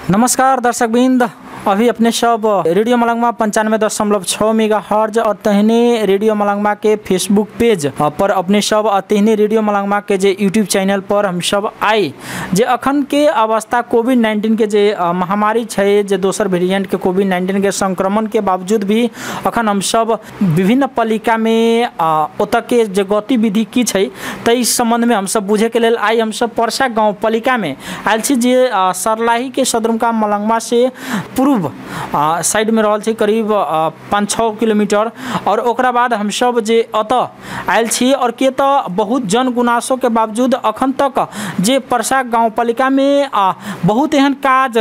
नमस्कार दर्शकबिंद, अभी अपने सब रेडियो मलंगवा 95.6 मेगाहर्ट्ज और तहने रेडियो मलंगवा के फेसबुक पेज पर अपने सब तहने रेडियो मलंगवा के जे यूट्यूब चैनल पर हम सब आए जे अखन के अवस्था कोविड-19 के जे महामारी है, जे दोसर वेरिएंट के कोविड-19 के संक्रमण के बावजूद भी अखन हम सब विभिन्न पालिका में ओतऽ के जे गतिविधि की है तई संबंध में हम सब बुझे के लेल आई हम सब परसा गाँव पालिका में आयल छी जे सरलाही के सदरमुकाम मलंगवा से पूर्व साइड में रहल छै करीब 5-6 किलोमीटर। और ओकरा बाद हम सब जे अतः आयल छी और के तो बहुत जन गुनासो के बावजूद अखन तक जे परसा गाँव पालिका में बहुत एहन काज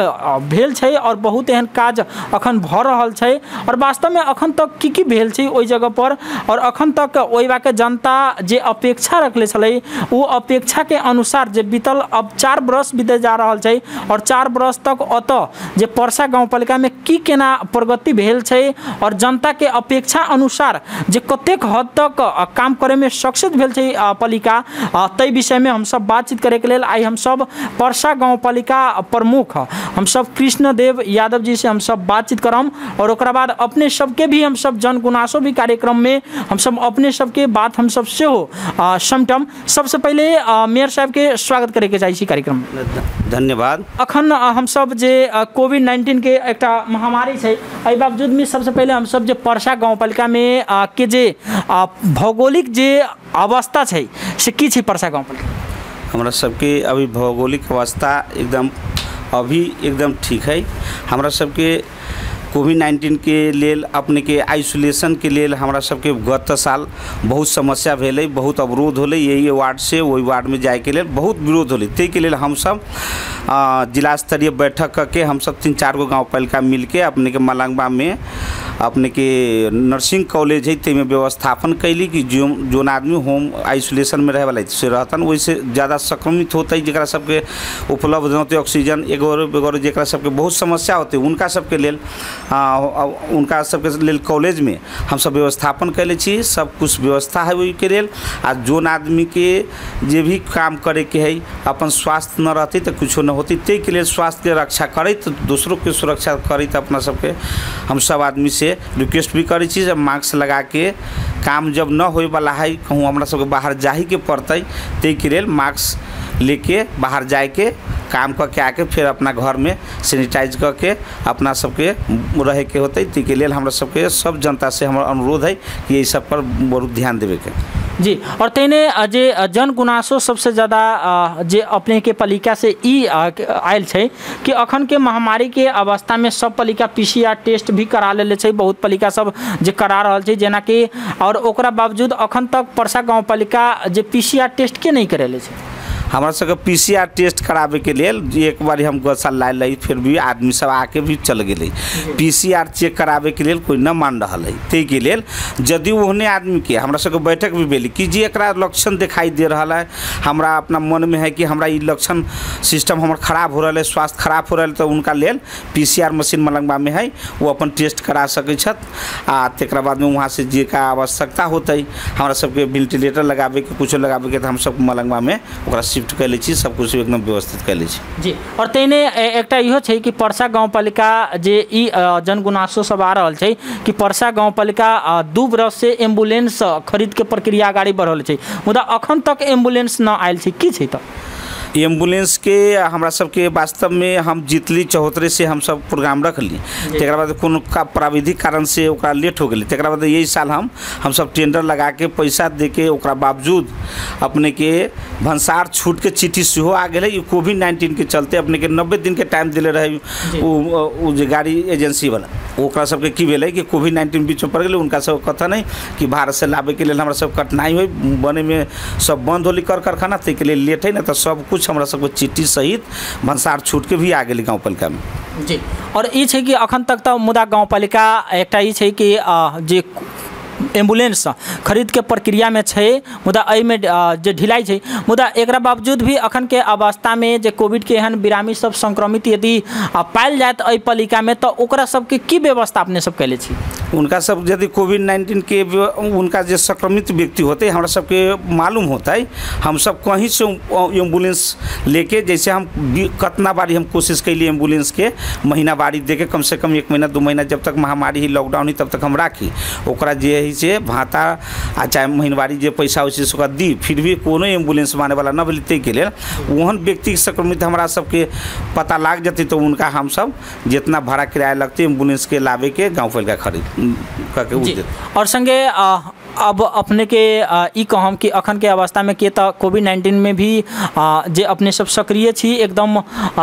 भेल छै और बहुत एहन काज अखन भ रहल छै और वास्तव में अखन तक की भेल छै ओई जगह पर और अखन तक ओइबा के जनता जे अपेक्षा रखले छलै वो अपेक्षा के अनुसार जे बीतल अब 4 बरस बीते जा रहल छै और 4 बरस तक अतः जे परसा गाँव पालिका में की केना प्रगति भेल छै और जनता के अपेक्षा अनुसार जे कतेक हद तक काम करे में सक्सेस भेल छै पालिका तई विषय में हम सब बातचीत करे के लेल आई हम सब परसा गाँव पालिका प्रमुख हम सब कृष्णदेव यादव जी से हम सब बातचीत करम और ओकरा बाद अपने सबके भी हम सब जन गुनासो भी कार्यक्रम में हम सब अपने सबके बात हम सब से हो समटम। सबसे पहले मेयर साहब के स्वागत करे के चाहिए कार्यक्रम में। धन्यवाद। अखन हम सब जे कोविड-19 के एक महामारी है एहि बावजूद में सबसे पहले हम सब जे परसा गाँव पालिका में के जे भौगोलिक जे अवस्था है से की छै परसा गाँव पालिका? हमरा सबके अभी भौगोलिक अवस्था एकदम ठीक है। हमरा सबके कोविड-19 के लेल अपने के आइसोलेशन के लेल हमरा सबके गत साल बहुत समस्या भेलै, बहुत अवरोध होलै, यही वार्ड से वही वार्ड में जाए के लेल बहुत विरोध होलै। ते के लेल हम सब जिला स्तरीय बैठक करके हम सब 3-4 गो गाँव पालिका मिलके अपने के मलंगवा में अपने के नर्सिंग कॉलेज है ते में व्यवस्थापन कैली कि जोन आदमी होम आइसोलेशन में रहे वाला से रहतन वैसे ज़्यादा संक्रमित होते जरा सबके उपलब्ध होते ऑक्सीजन एगो जरा सबके बहुत समस्या होते उनका सबके लेल उनका सबके लेल कॉलेज में हम सब व्यवस्थापन कैले छी। सब कुछ व्यवस्था है वही के लेल आ जोन आदमी के जे भी काम करे के है अपन स्वास्थ्य न रहती तो कुछ न होती ते के लिए स्वास्थ्य के रक्षा करे तो दूसरों के सुरक्षा करे तो अपना सबके हम सब आदमी से रिक्वेस्ट भी करे छी जब मास्क लगा के काम जब न होए वाला है कहूँ हमरा सबके बाहर जाही के पड़ते ते के लेल मास्क लेके बाहर जाए के काम करके आके फिर अपना घर में सैनिटाइज करके अपना सबके रहे के होते ते के लेल हमरा सबके सब जनता से हमारा अनुरोध है कि ये सब पर बहुत ध्यान देवे के जी। और तेने जे जन गुनासो सबसे ज़्यादा जे अपने के पालिका से आयल छै कि अखन के महामारी के अवस्था में सब पालिका PCR टेस्ट भी करा ले छै, बहुत पालिका सब जे करा रहल छै जेना कि और ओकरा बावजूद अखन तक परसा गाँव पालिका जे PCR टेस्ट के नहीं करेले छै। हमारा सबके PCR टेस्ट करावे के लिए एक बार हम गसा लायल रही फिर भी आदमी सब आके भी चल गए। PCR चेक करावे के लिए कोई न मान रहा है ते के लिए यदि ओहने आदमी के हमरा सबके बैठक भी भेली कि जी एक लक्षण दिखाई दे रहा है हमरा अपना मन में है कि हमरा ये लक्षण सिस्टम हमार खराब हो रहा है स्वास्थ्य खराब हो रहा है तो उनका लेल PCR मशीन मलंगवा में है वो अपन टेस्ट करा सके तक बाद में वहाँ से जे का आवश्यकता होते हमरा सबके वेंटिलेटर लगावे के कुछ लगावे के तो हम सब मलंगवा में शिफ्ट कर ली सब कुछ एकदम व्यवस्थित कर ली जी। और तेने एक इहो छै कि परसा गाँव पालिका जे जन गुनासो सब आ रहल छै कि परसा गाँव पालिका 2 बरस से एम्बुलेंस खरीद के प्रक्रिया आगाड़ी बढ़ल छै मुदा अखन तक एम्बुलेंस न आयल छै की छै? तो एम्बुलेंस के हमरा सबके वास्तव में हम जीतली 74 से हम सब प्रोग्राम रख ली तक बाद कोनो प्राविधिक कारण से ओकरा लेट हो गई तक बाद यही साल हम सब टेंडर लगा के पैसा दे के ओकरा बावजूद अपने के भंसार छूट के चिट्ठी सेहो आ गए है। कोविड-19 के चलते अपने के 90 दिन के टाइम दिले रहे वो गाड़ी एजेंसी वाला ओकरा सबके की भेल कि कोविड-19 बीच में पड़ गए उनका सब कथन है कि भारत से लावे के लिए हमरा सब कठिनाई हुई बने में सब बंद होली कारखाना ते के लिए लेट है ना तो सब कुछ हमरा सबको चिट्ठी सहित भंसार छूट के भी आ गई गाँव पालिका में जी। और ये छै कि अखन तक तो मुदा गाँव पालिका एकटा ई छै कि जे एम्बुलेंस खरीद के प्रक्रिया में छै मुदा एहि में जे ढिलाई छै मुदा एकरा बावजूद भी अखन के अवस्था में जे कोविड के एहन बिरामी सब संक्रमित यदि पायल जाए एहि पालिका में तो ओकरा सबके की व्यवस्था अपने सब कैले छी? उनका सब यदि कोविड-19 के उनका जो संक्रमित व्यक्ति होते हैं हमरा सबके मालूम होता है, हम सब कहीं से एम्बुलेंस लेके, जैसे हम कितना बारी हम कोशिश कैली एम्बुलेंस के महीना बारी दे के, कम से कम 1 महीना 2 महीना जब तक महामारी ही लॉकडाउन ही तब तक हम राखी ओकरा जे ही से भाता आ चाहे महीनवारी जे पैसा वैसे ओकरा दी, फिर भी कोनो एम्बुलेंस माने वाला न भेल। ताहि के लेल ओहन व्यक्ति संक्रमित हमरा सबके पता लाग जाते तो उनका हम सब जितना भाड़ा किराया लगते एम्बुलेंस के लावे के गाँव फैल का खरीद करके। और संगे अब अपने के ई कहम कि अखन के अवस्था में के तो कोविड-19 में भी जे अपने सब सक्रिय छी एकदम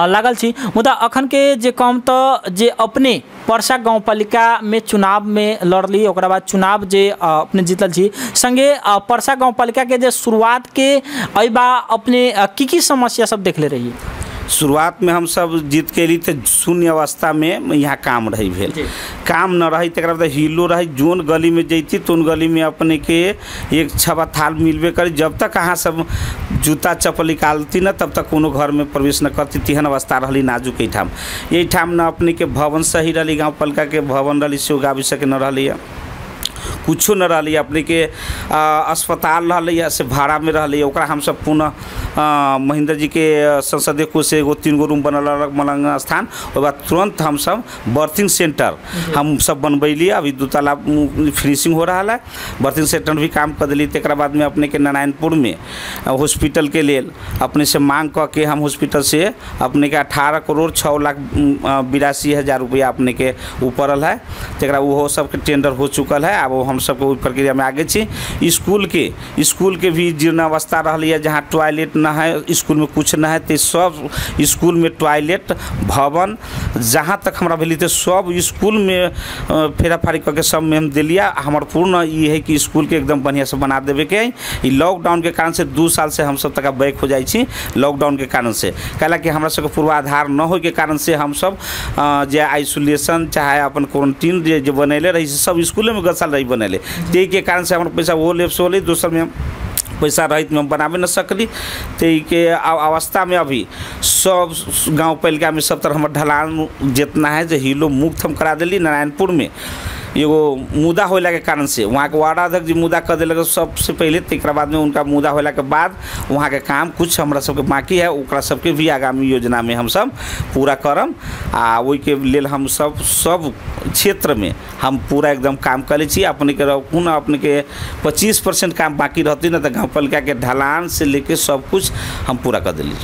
लागल छी, मुदा अखन के जे कम तो जे अपने परसा गाँव पालिका में चुनाव में लड़ली ओकरा बाद चुनाव जे अपने जीतल छी, संगे परसा गाँव पालिका के जे शुरुआत के अइबा अपने की समस्या सब देखले रही? शुरुआत में हम सब जीत के ली तो शून्य अवस्था में यहाँ काम रही भेल, काम न रही तक हिलो रही, जोन गली में जैती तो उन गली में अपने के एक छबा थाल मिलबे करी, जब तक अहाँ सब जूता चप्पल निकालती न तब तक कोनो घर में प्रवेश न करती, तेहन अवस्था रही नाजुक। यही ठाम न अपने के भवन सही रही, गाँव पालिका के भवन रही से गावी सके न रही, कुछो न रही, अपने के अस्पताल रही से भाड़ा में रही, ओकरा हम सब पुनः महेंद्र जी के संसदीय कोष से एगो 3 गो रूम बनल मलंग स्थान, और बाद तुरंत हम सब बर्थिंग सेंटर हम सब बनबैली, अभी 2 ताला फिनिशिंग हो रहा है, बर्थिंग सेंटर भी काम कर दिली। तक बाद में अपने के नारायणपुर में हॉस्पिटल के लिए अपने से मांग करके हम हॉस्पिटल से अपने के 18 करोड़ 6,82,000 रुपया अपने के ऊपर है, तक वो सबके टेंडर हो चुकल है। अब हम सबको उस प्रक्रिया में आगे छी। स्कूल के भी जीर्णावस्था रही है, जहाँ टॉयलेट न है, स्कूल में कुछ न है, तो सब स्कूल में टॉयलेट भवन जहाँ तक हमारा भेली थे सब स्कूल में फेरा फारी करके सब में हम दिलिया। हमार पूर्ण ये है कि स्कूल के एकदम बढ़िया से बना देवे के। लॉकडाउन के कारण से 2 साल से हम सब तक बैक हो जाए लॉकडाउन के कारण से, कहला कि हमरा सबके पूर्वाधार न हो के कारण से हम सब जे आइसोलेशन चाहे अपन क्वारंटीन जो बनैले रही सब स्कूल में गत साल रही बनैले, ते के कारण से हमारा पैसा वो लेप्स होले, दोसर में पैसा रहित में हम बनावे न सकली। ते के अवस्था में अभी सब गांव पालिका में सब तरह हमारे ढलान जितना है जो हिलो मुक्त हम करा दिली। नारायणपुर में एगो मुद्दा होला के कारण से वहाँ के वार्ड अध्यक्ष जी मुद्दा कर दिलक सबसे पहले, तक बाद में उनका मुद्दा होला के बाद वहाँ के काम कुछ हमरा सबके बाकी है, ओकरा सबके भी आगामी योजना में हम सब पूरा करम। आ वही के लेल हम सब क्षेत्र में हम पूरा एकदम काम करे छी। अपने के रहूँ अपने के 25% काम बाकी रहती ना, तो गाँव पालिका के ढलान से लेके सब कुछ हम पूरा कर दिली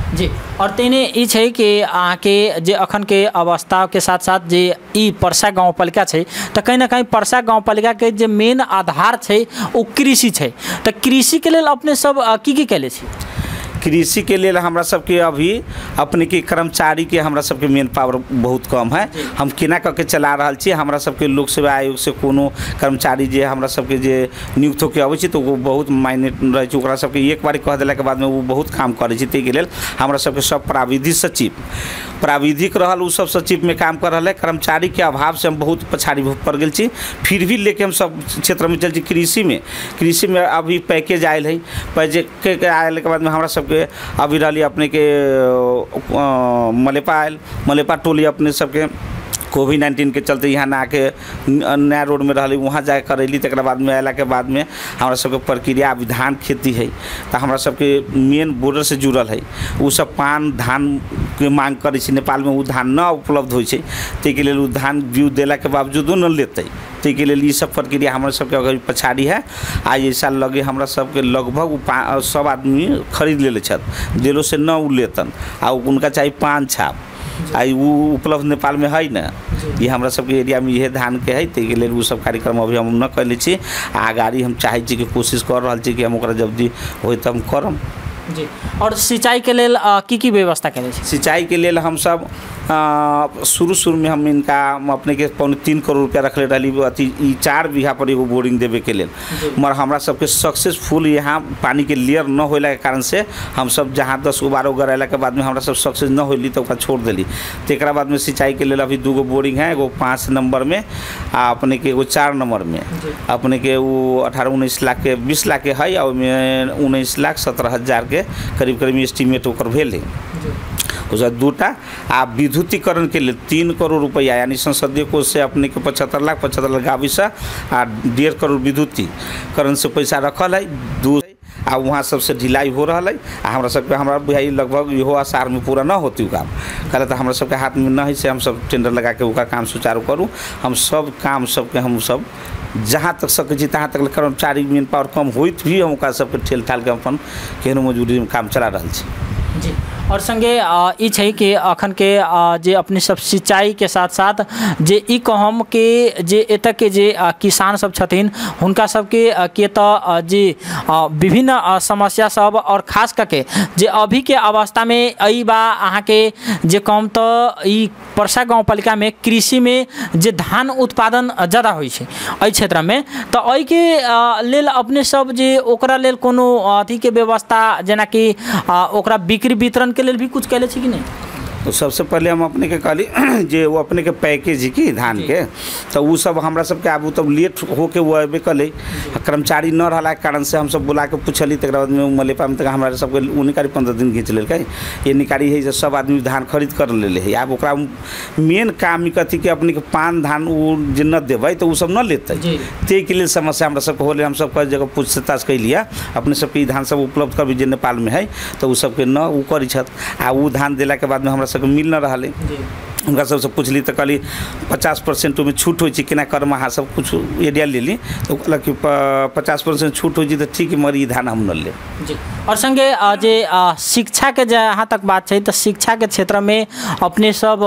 जी। और तेने ई छै कि अहाँके जे अखन के अवस्था के साथ साथ जे ई परसा गाँव पालिका छै, तो कहीं ना कहीं परसा गाँव पालिका के जे मेन आधार छै वो कृषि छै, तो कृषि के लेल अपने सब की कैले छी? कृषि के लिए हमरा सबके अभी अपने के कर्मचारी के हमरा सबके मेन पावर बहुत कम है, हम केना करके चला रहा छी। हमरा सबके लोक सेवा आयोग से कोनो कर्मचारी जे हमरा सबके जे नियुक्त होकर अबै छै तो वो बहुत मायने रहे छै, ओकरा सबके एक बार कह देला के बाद में वो बहुत काम करे छै। ताहि के लेल हमरा सबके सब प्राविधिक रहल, उ सब सचिव में काम कर रहा है। कर्मचारी के अभाव से हम बहुत पछाड़ी पड़ गए छी, फिर भी लेके हम सब क्षेत्र में चल छी। कृषि में अभी पैकेज आयल है, पैकेज आयल के बाद में हमरा सबके अभी रही अपने के मलेपा टोली अपने सबके कोविड-19 के चलते यहाँ ना आके नया रोड में रही, वहाँ जाके करैली। तक बाद में अला के बाद में हमारा सबके प्रक्रिया विधान खेती है, तो हमारा सबके मेन बॉर्डर से जुड़ल है, वो सब पान धान के मांग करे छी। नेपाल में वो धान न उपलब्ध हो, ताहि के लेल धान बीज देला के बावजूदो न लेते, ताहि के लेल ई सब प्रक्रिया हमारे सबके अगर पछाड़ी है। आज ऐसा लगे हमरा सबके लगभग सब आदमी खरीद ले दिलों से न उ लेतन, आ उनका चाहिए पान छाप आई वो उपलब्ध नेपाल में है ना, ये हमरा सबके एरिया में यह धान के है। ताहि के लेल वो सब कार्यक्रम अभी हम न कैले छी, आगाड़ी हम चाहे छी कि कोशिश कर रहा छी कि हम ओकरा जल्दी हो तो हम करम जी। और सिंचाई के लेल की व्यवस्था करें? सिंचाई के लेल हम सब शुरू में हम इनका अपने के 3 करोड़ रुपया रखले रही, अति 4 बीघा पर एगो बोरिंग देवे के लेल, मगर हमरा सबके सक्सेसफुल यहाँ पानी के लेयर न होला के कारण से हम सब जहाँ 10 गो 12 गो गराला के बाद में हमरा सब सक्सेस न होली तो छोड़ दिली। तक बाद में सिंचाई के लेल अभी 2 गो बोरिंग है, एगो 5 नंबर में आ अपने के एगो 4 नंबर में अपने के वो 18-19 लाख के 20 लाख के है, और 19,17,000 के करीब एस्टीमेट ओकर भेल है। उसका 2टा आ विद्युतीकरण के लिए 3 करोड़ रुपया यानी संसदीय कोष से अपने के 75 लाख गावी से आ 1.5 करोड़ विद्युतीकरण से पैसा रखल है। आ वहाँ सबसे ढिलाई हो रहा है। हमारा सबके हमारा बुझाई लगभग इहो आसार में पूरा ना होती उ काम कहले तो हमारा सबके हाथ में नहीं से हम सब टेंडर लगा के उनका काम सुचारू करूँ। हम सब काम सबके हम सब जहाँ तक सके तहाँ तक कर्मचारी मेन पावर कम होइत भी हम सबके ठेल ठाल के अपन केहनो मजदूरी में काम चला रहा जी। और संगे ई छै कि अखन के जे अपने सब सिंचाई के साथ साथ जे ई कहम के जे एतऽ के जे किसान सब छथिन हुनका सबके के तो जे विभिन्न समस्या सब और खास करके जे अभी के अवस्था में ई बा अहाँ के जे कम तो ई परसा गाउँपालिका में कृषि में जे धान उत्पादन ज़्यादा होइ छै एहि क्षेत्र में तो एहि के लेल अपने सब जे ओकरा लेल कोनो अथी के व्यवस्था जेना कि ओकरा बिक्री वितरण के लिए भी कुछ कहले छी कि नहीं? तो सबसे पहले हम अपने के कहली जे वो अपने के पैकेज की धान के तो वो सब हमरा सबके आबू तब लेट होके वो अबे कले कर्मचारी न रहा के कारण से हम सब बुला के पूछली तक बाद में मलेपा में तक हमारे सबके उनिकारी 15 दिन घींच लेल ये निकारी है सब आदमी धान खरीद कर ले है। अब ओकरा मेन काम कथी के अपने के पान धान वो जे न देवे तो वो सब न लेते ते के लिए समस्या हमरा सबके होले। हम सब कई जगह पूछताछ कैलिया अपने सबके धान सब उपलब्ध कर जे नेपाल में है तो वो सबके न वो करी छत आ वो धान देला के बाद में हमरा मिल न रहा उनका सबसे पूछली तो कहली 50% में छूट हो केना कर अहाँ सब कुछ एरिया ले ली तो कहल कि 50% छूट हो तो ठीक है मरी धान हम न ले जी। और संगे जे शिक्षा के जहाँ तक बात है तो शिक्षा के क्षेत्र में अपने सब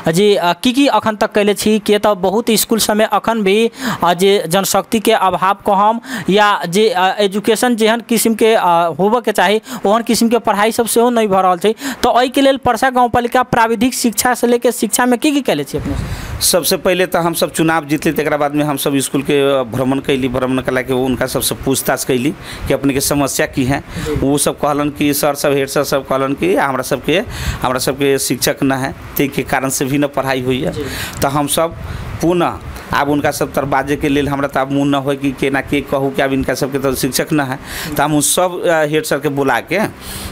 जी की अखन तक कैले छी के तो बहुत स्कूल समय अखन भी जे जनशक्ति के अभाव कहम या जे एजुकेशन जेहन किस्म के होबे के चाही ओहन किस्म के पढ़ाई सब सेहो नहीं भऽ रहल छै तो एहि के लेल परसा गाउँपालिका प्राविधिक शिक्षा से लेके शिक्षा में की कैले छी अपने? सबसे पहले तो हम सब चुनाव जीतली तक बाद में हम सब स्कूल के भ्रमण कैली भ्रमण कला के उनका सबसे पूछताछ कैली कि अपने के समस्या की है। वो सब कहलन कि सर सब हेड सर सब कहलन कि हमरा सबके शिक्षक न है ते के कारण से भी न पढ़ाई हुई है। तो हम सब पुनः अब उनका सब तरबाजे के लिए हमरा तब मुँह न हो कि केना के कहूँ कि अब इनका सबके तो शिक्षक न है तो हम सब हेड सर के बुला के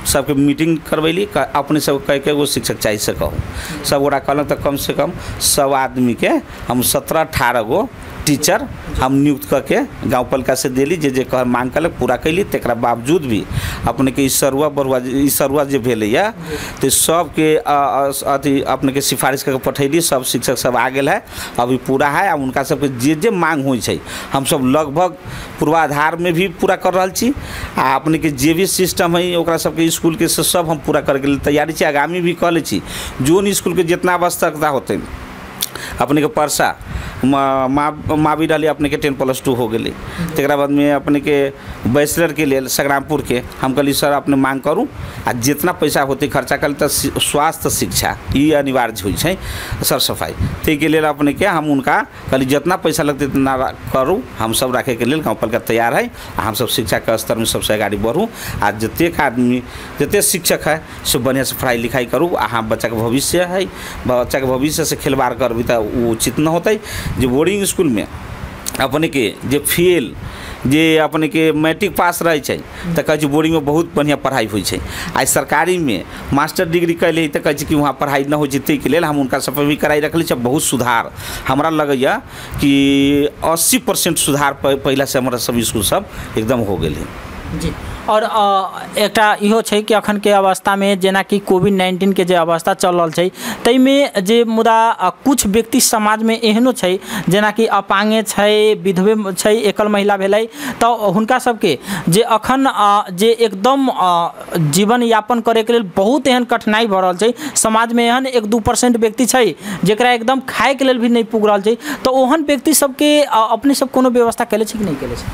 सबके मीटिंग करवैली अपने सब कह के वो शिक्षक चाहिए से कहूँ सब ओरा कहल तो कम से कम सब आदमी के हम 17-18 गो टीचर हम नियुक्त करके गाउँपालिका से दिली जे कह मांग कल पूरा कैली तक बावजूद भी अपने के सरुआ जे भेलै तो सबके अथी अपने के सिफारिश करके पठैली सब शिक्षक सब आ गए है अभी पूरा है। उनका सबके जे मांग हो हम सब लगभग पूर्वाधार में भी पूरा कर रहा छी आ अपने के जे भी सिस्टम है ओकरा सबके स्कूल के सब हम पूरा करके तैयारी छी। आगामी भी कह ले छी जोन स्कूल के जितना आवश्यकता होते अपने के परसा माँ भी रही अपने के 10+2 हो गई तक बाद में अपने के बैचलर के लिए संग्रामपुर के हम कहली सर अपने मांग करूँ आ जितना पैसा होते खर्चा कर तो स्वास्थ्य शिक्षा ये अनिवार्य हो सर सफाई ते के लिए अपने के हम उनका कहली जितना पैसा लगते इतना करूँ हम सब रखे के लिए गाउँपालिका तैयार है। हम सब शिक्षा के स्तर में सबसे आगे बढ़ूँ आ जतेक आदमी जते शिक्षक है सब बढ़िया से पढ़ाई लिखाई करूँ। हाँ बच्चा के भविष्य है बच्चा के भविष्य से खिलवाड़ करबी तो वो उचित न होता जो बोर्डिंग स्कूल में अपने के जे फेल जे अपने के मैट्रिक पास रहे तो कहे बोर्डिंग में बहुत बढ़िया पढ़ाई हुई है। आज सरकारी में मास्टर डिग्री कैले तो कहे कि वहाँ पढ़ाई न हो जीते के लिए हम उनका सब भी कराई रखली बहुत सुधार हमरा लगैया कि 80% सुधार पहला से हमारा सब स्कूल सब एकदम हो गए जी। और एकटा इहो छै कि अखन के अवस्था में जेना कि कोविड-19 के जे अवस्था चल रहल छै तै में जे मुदा कुछ व्यक्ति समाज में एहनो छै जेना कि अपांगे छै विधवे छै एकल महिला भेलै तो हुनका सबके जे अखन जे एकदम जीवन यापन करे के लेल बहुत एहन कठिनाई भ रहल छै समाज में एहन 1-2% व्यक्ति छै जेकरा एकदम खाए के लेल भी नहीं पुग रहल छै तो ओहन व्यक्ति सबके अपने सब कोनो व्यवस्था कैले छै कि नहीं कैले छै?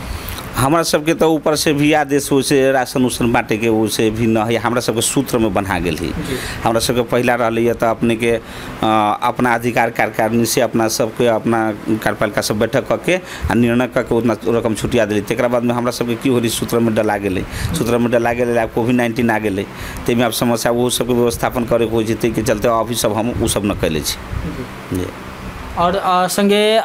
हमारा सबके तो ऊपर से भी आदेश हो से राशन उसन बांटे के वो से भी न है हमरा सबके सूत्र में बना गई है। हमरा सबके पहला रही तो अपने के अपना अधिकार कार्यकारिणी से अपना सबके अपना कार्यपालिका सब बैठक करके निर्णय करके उतना रकम छुटिया दिली तक बाद में हमरा सबके की हो रही सूत्र में डला गए सूत्र में डला गए अब कोविड-19 आ गए तेमें अब समस्या वो सबके व्यवस्थापन करे हो जते के चलते अभी सब हम वो सब न कैले जी। और संगे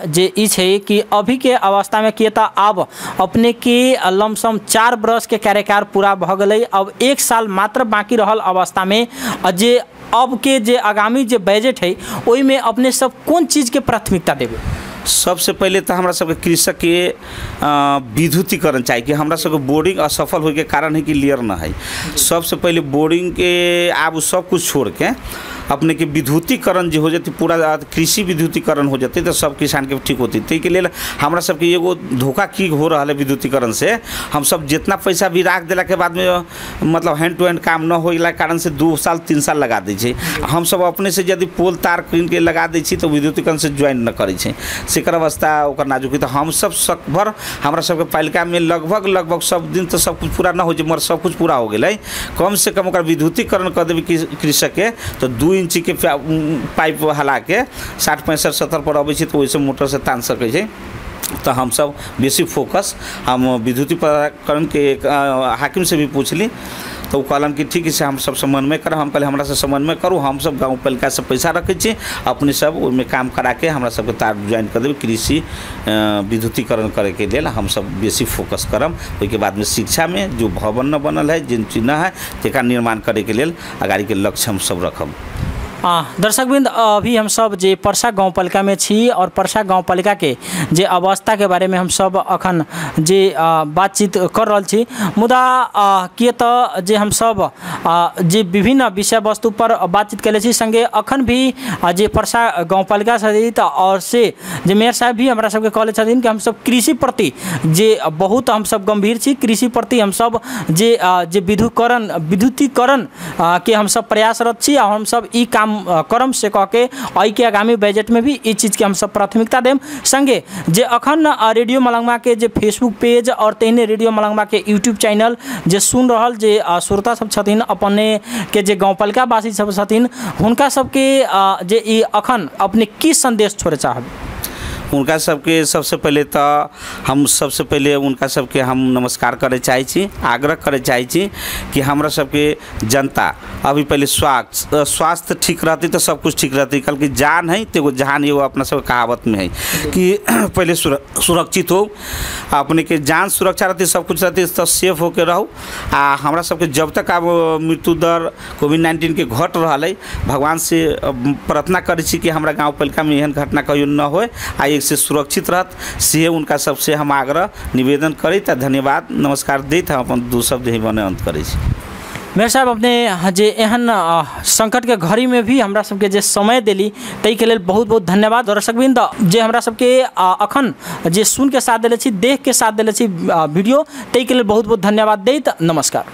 जे ई छै कि अभी के अवस्था में किए तो अब अपने के लमसम 4 बरस के कार्यकाल पूरा भ गई अब 1 साल मात्र बाकी रहल अवस्था में जे अब के जे आगामी जे बजट है ओई में अपने सब कौन चीज़ के प्राथमिकता देवे? सबसे पहले तो हमरा सबके कृषक के विद्युतीकरण चाहिए कि हमरा सबके बोर्डिंग असफल होने के कारण है कि क्लियर ना है। सबसे पहले बोर्डिंग के आप सब कुछ छोड़ के अपने के विद्युतीकरण जो हो जाती, पूरा कृषि विद्युतीकरण हो जाती तो सब किसान के ठीक होती। तो के लिए हमरा सबके एगो धोखा की हो रहा है विद्युतीकरण से, हम सब जितना पैसा भी रख दिला के बाद में मतलब हैंड टू हैंड काम न होला कारण से 2 साल 3 साल लगा दी छे। हम सब अपने से यदि पोल तार कीन के लगा दी छी तो विद्युतीकरण से ज्वाइन न करे छे, सेकर अवस्था ओकर नाजुक। तो हम सब सकभर हमरा सबके पालिका में लगभग सब दिन तो सब कुछ पूरा न हो जाए, मगर सब कुछ पूरा हो गए। कम से कम ओकर विद्युतीकरण कर देवे कृषक के तो 2 इंची के पाइप हला के 60 65 70 पर अबै छै तो वैसे मोटर से तान सकै छै। तो हम सब बेसी फोकस हम विद्युतीकरण के हाकिम से भी पूछली तो वो कहलन कि ठीक है हम सब समन्वय करब। हम कहले हमरा से समन्वय करू, हम सब गाँव पालिका से पैसा रखे छी, अपने सब ओहिमे काम करा के हमरा सबके तार ज्वाइन कर देबै। कृषि विद्युतीकरण करे के लिए हम सब बेसी फोकस करब। ओहिके बाद में शिक्षा में जो भवन न बनल है, जिन चीज न है तेका निर्माण करे के लिए अगाड़ी के लक्ष्य हम सब रखब। दर्शकवृंद, अभी हम सब जे परसा गाँव पालिका में छी और परसा गाँव पालिका के जे अवस्था के बारे में हम सब अखन जे बातचीत कर रहा छी। मुदा किए तो जे हम सब जे विभिन्न विषय वस्तु पर बातचीत कैले छी, संगे अखन भी जे परसा गाँव पालिका सहित और से जे मेयर साहब भी हमरा सबके कहले छथिन कि हम सब कृषि प्रति जे बहुत हम सब गंभीर छी, कृषि प्रति हम सब जे विद्युतीकरण के हम सब प्रयासरत छी और हम सब ई काम करम से कह के आई के आगामी बजट में भी इस चीज़ के हम सब प्राथमिकता देम। संगे जे अखन रेडियो मलंगवा के जे फेसबुक पेज और तेहने रेडियो मलंगवा के यूट्यूब चैनल जे सुन रहल जे श्रोता सब छथिन, अपने के जे गाँव पालिका वासी सब छथिन, हुनका सबके जे ई अखन अपने की संदेश छोड़े चाहब? उनका सबके सबसे पहले तो हम सबसे पहले उनका सबके हम नमस्कार करे चाहे छी, आग्रह करे चाहे छी कि हमरा सबके जनता अभी पहले स्वास्थ्य ठीक रहती तो सब कुछ ठीक रहती। कल की जान है तो जहान ये अपना सब कहावत में है कि पहले सुरक्षित हो, अपने के जान सुरक्षा रहती, सब कुछ रहती तो सेफ होके रहो। हमरा सबके जब तक अब मृत्यु दर कोविड-19 के घट रहा है, भगवान से प्रार्थना करे छी कि हमरा गाँव पालिका में एहन घटना कहियो न हो, से सुरक्षित रहत से उनका सबसे हम आग्रह निवेदन करी। तो धन्यवाद नमस्कार दैत हम अपन 2 शब्द ही बने अंत करै छी। मेयर साहब, अपने जे एहन संकट के घड़ी में भी हमरा सबके जे समय दिली तई के लिए बहुत बहुत धन्यवाद। दर्शकवृंद, जे हमरा सबके अखन जे सुन के साथ दिले छी, देख के साथ दिले छी वीडियो, तई के लिए बहुत बहुत धन्यवाद दैत नमस्कार।